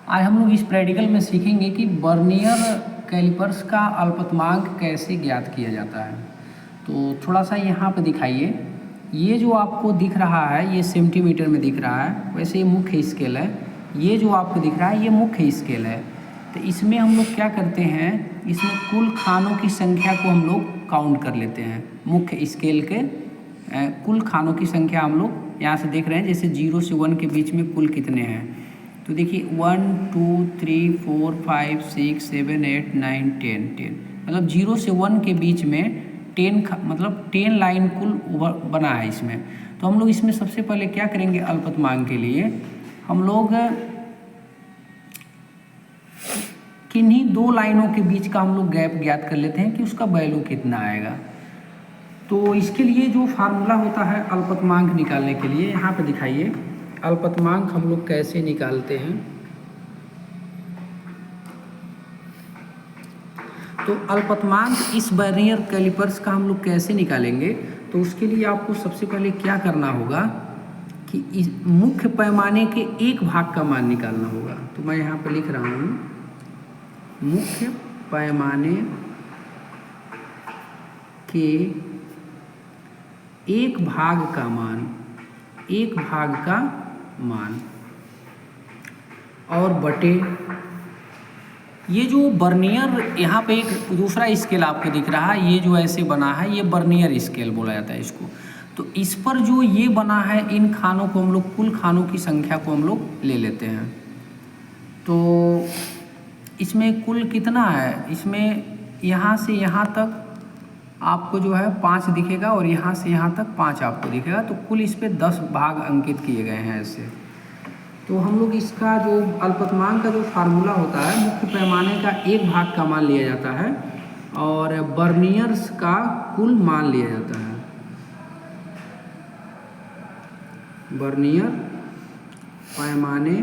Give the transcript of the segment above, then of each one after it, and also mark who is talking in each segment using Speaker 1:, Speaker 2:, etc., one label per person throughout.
Speaker 1: आज हम लोग इस प्रैक्टिकल में सीखेंगे कि वर्नियर कैलिपर्स का अल्पतमांक कैसे ज्ञात किया जाता है। तो थोड़ा सा यहाँ पे दिखाइए, ये जो आपको दिख रहा है ये सेंटीमीटर में दिख रहा है, वैसे ये मुख्य स्केल है। ये जो आपको दिख रहा है ये मुख्य स्केल है। तो इसमें हम लोग क्या करते हैं, इसमें कुल खानों की संख्या को हम लोग काउंट कर लेते हैं। मुख्य स्केल के कुल खानों की संख्या हम लोग यहाँ से देख रहे हैं, जैसे 0 से 1 के बीच में कुल कितने हैं। तो देखिए 1 2 3 4 5 6 7 8 9 10 मतलब 0 से 1 के बीच में 10 लाइन कुल बना है इसमें। तो हम लोग इसमें सबसे पहले क्या करेंगे, अल्पतमांक के लिए हम लोग किन्हीं दो लाइनों के बीच का हम लोग गैप ज्ञात कर लेते हैं कि उसका वैल्यू कितना आएगा। तो इसके लिए जो फार्मूला होता है अल्पतमांक निकालने के लिए, यहाँ पे दिखाइए अल्पतमांक हम लोग कैसे निकालते हैं। तो अल्पतमांक इस वर्नियर कैलिपर्स का हम लोग कैसे निकालेंगे, तो उसके लिए आपको सबसे पहले क्या करना होगा कि इस मुख्य पैमाने के एक भाग का मान निकालना होगा। तो मैं यहाँ पे लिख रहा हूँ मुख्य पैमाने के एक भाग का मान और बटे ये जो वर्नियर, यहाँ पे एक दूसरा स्केल आपको दिख रहा है, ये जो ऐसे बना है ये वर्नियर स्केल बोला जाता है इसको। तो इस पर जो ये बना है, इन खानों को हम लोग कुल खानों की संख्या को हम लोग ले लेते हैं। तो इसमें कुल कितना है, इसमें यहाँ से यहाँ तक आपको जो है 5 दिखेगा और यहाँ से यहाँ तक 5 आपको दिखेगा। तो कुल इस पे 10 भाग अंकित किए गए हैं ऐसे। तो हम लोग इसका जो अल्पतमांक का जो फार्मूला होता है, मुख्य पैमाने का एक भाग का मान लिया जाता है और वर्नियर्स का कुल मान लिया जाता है। वर्नियर पैमाने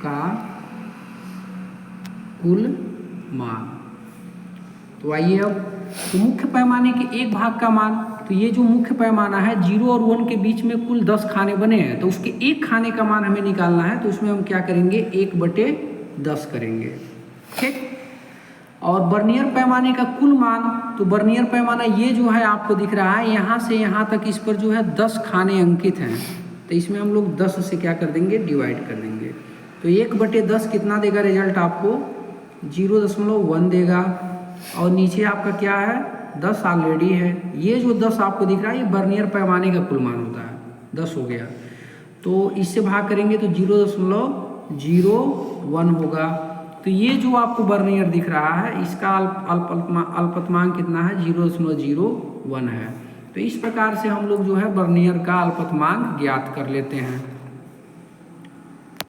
Speaker 1: का कुल मान। तो आइए अब, तो मुख्य पैमाने के एक भाग का मान, तो ये जो मुख्य पैमाना है 0 और 1 के बीच में कुल 10 खाने बने हैं, तो उसके एक खाने का मान हमें निकालना है। तो उसमें हम क्या करेंगे, 1/10 करेंगे, ठीक। और वर्नियर पैमाने का कुल मान, तो वर्नियर पैमाना ये जो है आपको दिख रहा है, यहाँ से यहाँ तक इस पर जो है 10 खाने अंकित हैं। तो इसमें हम लोग 10 से क्या कर देंगे, डिवाइड कर देंगे। तो 1/10 कितना देगा रिजल्ट आपको, 0.1 देगा। और नीचे आपका क्या है, 10 ऑलरेडी है। ये जो 10 आपको दिख रहा है ये वर्नियर पैमाने का कुल मान होता है, 10 हो गया। तो इससे भाग करेंगे तो 0.01 होगा। तो ये जो आपको वर्नियर दिख रहा है इसका अल्पतमांक कितना है, 0.01 है। तो इस प्रकार से हम लोग जो है वर्नियर का अल्पतमांक ज्ञात कर लेते हैं।